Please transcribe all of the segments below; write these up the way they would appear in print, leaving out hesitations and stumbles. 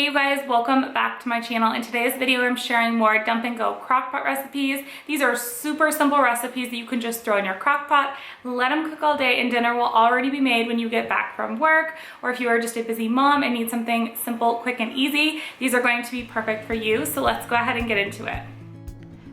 Hey you guys, welcome back to my channel. In today's video, I'm sharing more dump and go crock pot recipes. These are super simple recipes that you can just throw in your crock pot, let them cook all day, and dinner will already be made when you get back from work. Or if you are just a busy mom and need something simple, quick, and easy, these are going to be perfect for you. So let's go ahead and get into it.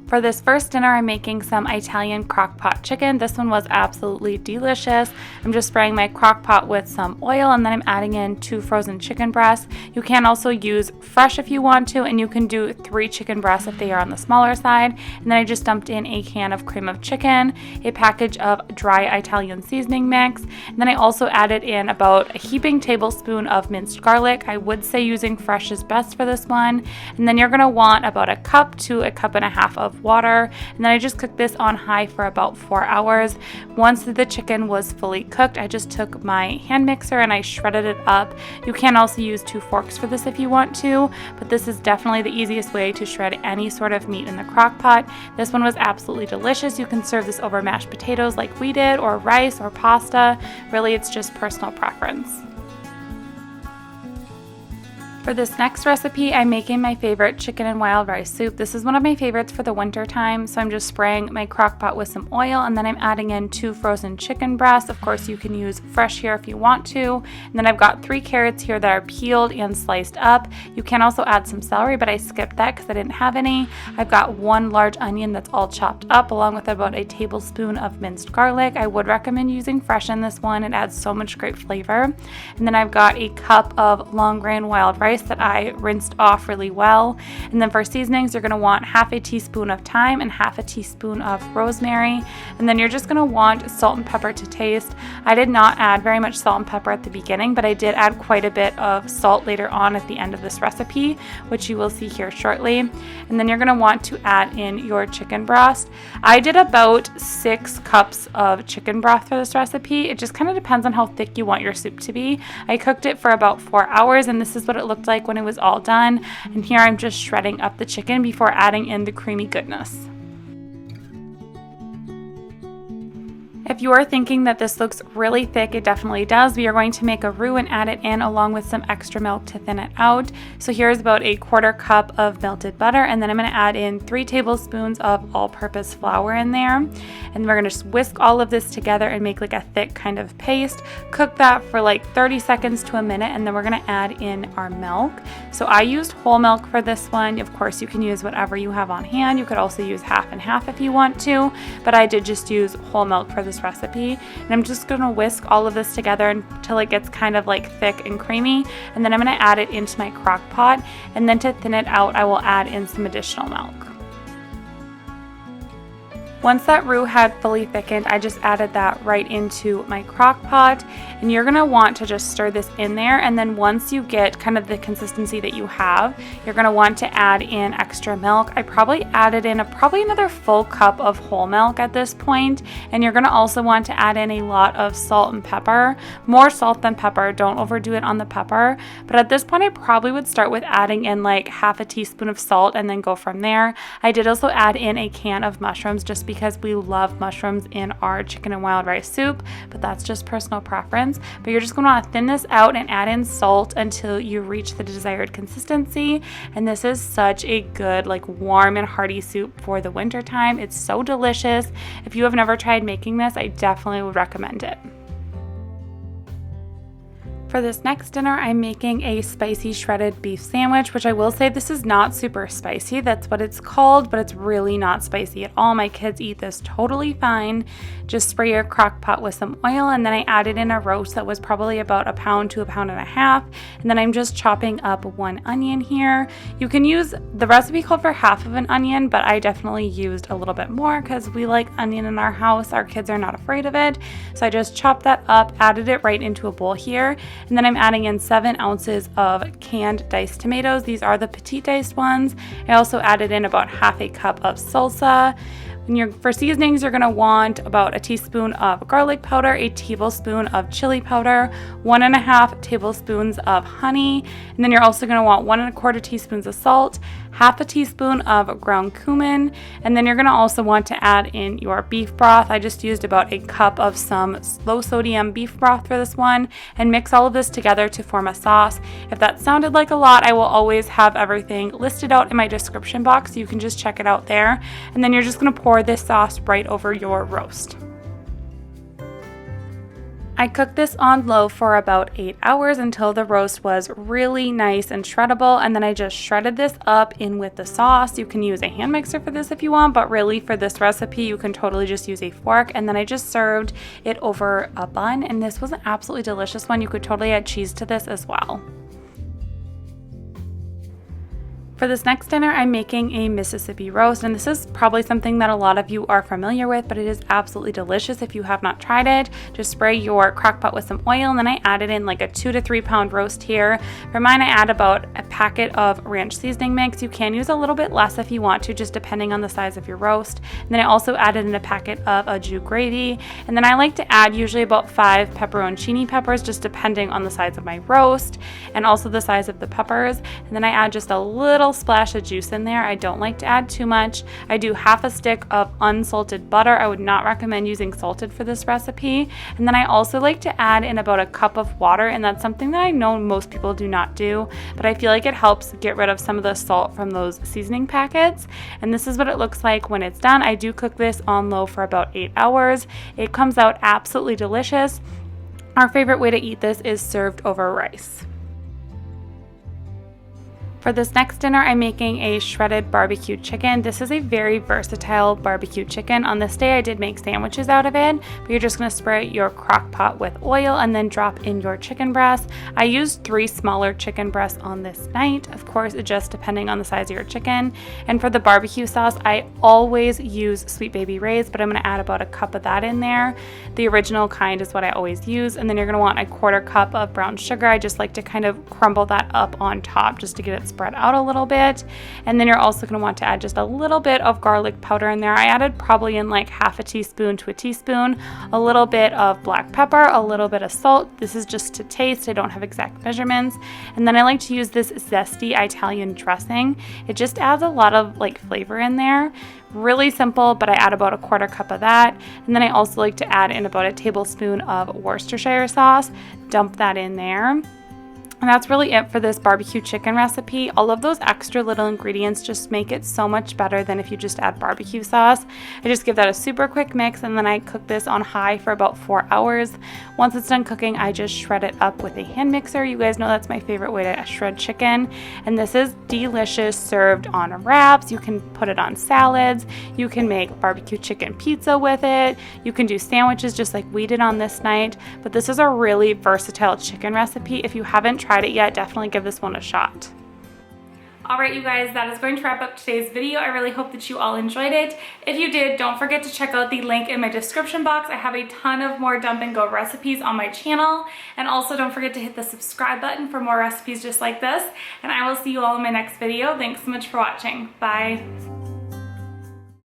For this first dinner, I'm making some Italian crock pot chicken. This one was absolutely delicious. I'm just spraying my crock pot with some oil, and then I'm adding in 2 frozen chicken breasts. You can also use fresh if you want to, and you can do 3 chicken breasts if they are on the smaller side. And then I just dumped in a can of cream of chicken, a package of dry Italian seasoning mix, and then I also added in about a heaping tablespoon of minced garlic. I would say using fresh is best for this one. And then you're gonna want about a cup to a cup and a half of water, and then I just cooked this on high for about 4 hours. Once the chicken was fully cooked, I just took my hand mixer and I shredded it up. You can also use 2 forks for this if you want to, but this is definitely the easiest way to shred any sort of meat in the crock pot. This one was absolutely delicious. You can serve this over mashed potatoes like we did, or rice or pasta. Really, it's just personal preference. For this next recipe, I'm making my favorite chicken and wild rice soup. This is one of my favorites for the winter time, so I'm just spraying my crock pot with some oil, and then I'm adding in 2 frozen chicken breasts. Of course, you can use fresh here if you want to. And then I've got 3 carrots here that are peeled and sliced up. You can also add some celery, but I skipped that because I didn't have any. I've got 1 large onion that's all chopped up, along with about a tablespoon of minced garlic. I would recommend using fresh in this one. It adds so much great flavor. And then I've got a cup of long grain wild rice that I rinsed off really well. And then for seasonings, you're going to want half a teaspoon of thyme and half a teaspoon of rosemary. And then you're just going to want salt and pepper to taste. I did not add very much salt and pepper at the beginning, but I did add quite a bit of salt later on at the end of this recipe, which you will see here shortly. And then you're going to want to add in your chicken breast. I did about 6 cups of chicken broth for this recipe. It just kind of depends on how thick you want your soup to be. I cooked it for about 4 hours, and this is what it looked like when it was all done. And here I'm just shredding up the chicken before adding in the creamy goodness. If you are thinking that this looks really thick, it definitely does. We are going to make a roux and add it in along with some extra milk to thin it out. So here's about a 1/4 cup of melted butter, and then I'm going to add in 3 tablespoons of all-purpose flour in there. And we're going to just whisk all of this together and make like a thick kind of paste. Cook that for like 30 seconds to a minute, and then we're going to add in our milk. So I used whole milk for this one. Of course, you can use whatever you have on hand. You could also use half and half if you want to, but I did just use whole milk for this recipe. And I'm just going to whisk all of this together until it gets kind of like thick and creamy, and then I'm going to add it into my crock pot, and then to thin it out, I will add in some additional milk. Once that roux had fully thickened, I just added that right into my crock pot, and you're gonna want to just stir this in there, and then once you get kind of the consistency that you have, you're gonna want to add in extra milk. I probably added in probably another full cup of whole milk at this point, and you're gonna also want to add in a lot of salt and pepper. More salt than pepper, don't overdo it on the pepper, but at this point I probably would start with adding in like half a teaspoon of salt and then go from there. I did also add in a can of mushrooms just because we love mushrooms in our chicken and wild rice soup, but that's just personal preference. But you're just going to want to thin this out and add in salt until you reach the desired consistency. And this is such a good, like, warm and hearty soup for the winter time. It's so delicious. If you have never tried making this, I definitely would recommend it. For this next dinner, I'm making a spicy shredded beef sandwich, which I will say this is not super spicy. That's what it's called, but it's really not spicy at all. My kids eat this totally fine. Just spray your crock pot with some oil, and then I added in a roast that was probably about 1 pound to 1.5 pounds. And then I'm just chopping up 1 onion here. You can use, the recipe called for half of an onion, but I definitely used a little bit more because we like onion in our house. Our kids are not afraid of it. So I just chopped that up, added it right into a bowl here. And then I'm adding in 7 ounces of canned diced tomatoes. These are the petite diced ones. I also added in about half a cup of salsa. And for seasonings, you're gonna want about a teaspoon of garlic powder, a tablespoon of chili powder, 1.5 tablespoons of honey, and then you're also gonna want 1.25 teaspoons of salt, half a teaspoon of ground cumin, and then you're gonna also want to add in your beef broth. I just used about a cup of some low sodium beef broth for this one, and mix all of this together to form a sauce. If that sounded like a lot, I will always have everything listed out in my description box, so you can just check it out there. And then you're just gonna pour this sauce right over your roast. I cooked this on low for about 8 hours until the roast was really nice and shreddable, and then I just shredded this up in with the sauce. You can use a hand mixer for this if you want, but really for this recipe you can totally just use a fork. And then I just served it over a bun, and this was an absolutely delicious one. You could totally add cheese to this as well. For this next dinner, I'm making a Mississippi roast, and this is probably something that a lot of you are familiar with, but it is absolutely delicious if you have not tried it. Just spray your crock pot with some oil, and then I added in like a 2 to 3 pound roast here. For mine, I add about a packet of ranch seasoning mix. You can use a little bit less if you want to, just depending on the size of your roast. And then I also added in a packet of au jus gravy, and then I like to add usually about 5 pepperonchini peppers, just depending on the size of my roast and also the size of the peppers. And then I add just a little splash of juice in there. I don't like to add too much. I do half a stick of unsalted butter. I would not recommend using salted for this recipe. And then I also like to add in about a cup of water, and that's something that I know most people do not do, but I feel like it helps get rid of some of the salt from those seasoning packets. And this is what it looks like when it's done. I do cook this on low for about 8 hours. It comes out absolutely delicious. Our favorite way to eat this is served over rice. For this next dinner, I'm making a shredded barbecue chicken. This is a very versatile barbecue chicken. On this day, I did make sandwiches out of it, but you're just gonna spray your crock pot with oil and then drop in your chicken breasts. I used 3 smaller chicken breasts on this night. Of course, it just depending on the size of your chicken. And for the barbecue sauce, I always use Sweet Baby Ray's, but I'm gonna add about a cup of that in there. The original kind is what I always use. And then you're gonna want a 1/4 cup of brown sugar. I just like to kind of crumble that up on top just to get it spread out a little bit. And then you're also going to want to add just a little bit of garlic powder in there. I added probably in like half a teaspoon to a teaspoon, a little bit of black pepper, a little bit of salt. This is just to taste. I don't have exact measurements. And then I like to use this zesty Italian dressing. It just adds a lot of like flavor in there. Really simple, but I add about a 1/4 cup of that. And then I also like to add in about a tablespoon of Worcestershire sauce. Dump that in there. And that's really it for this barbecue chicken recipe. All of those extra little ingredients just make it so much better than if you just add barbecue sauce. I just give that a super quick mix, and then I cook this on high for about 4 hours. Once it's done cooking, I just shred it up with a hand mixer. You guys know that's my favorite way to shred chicken. And this is delicious served on wraps. You can put it on salads. You can make barbecue chicken pizza with it. You can do sandwiches just like we did on this night. But this is a really versatile chicken recipe. If you haven't tried it yet, definitely give this one a shot. Alright you guys, that is going to wrap up today's video. I really hope that you all enjoyed it. If you did, don't forget to check out the link in my description box. I have a ton of more dump and go recipes on my channel. And also don't forget to hit the subscribe button for more recipes just like this. And I will see you all in my next video. Thanks so much for watching. Bye.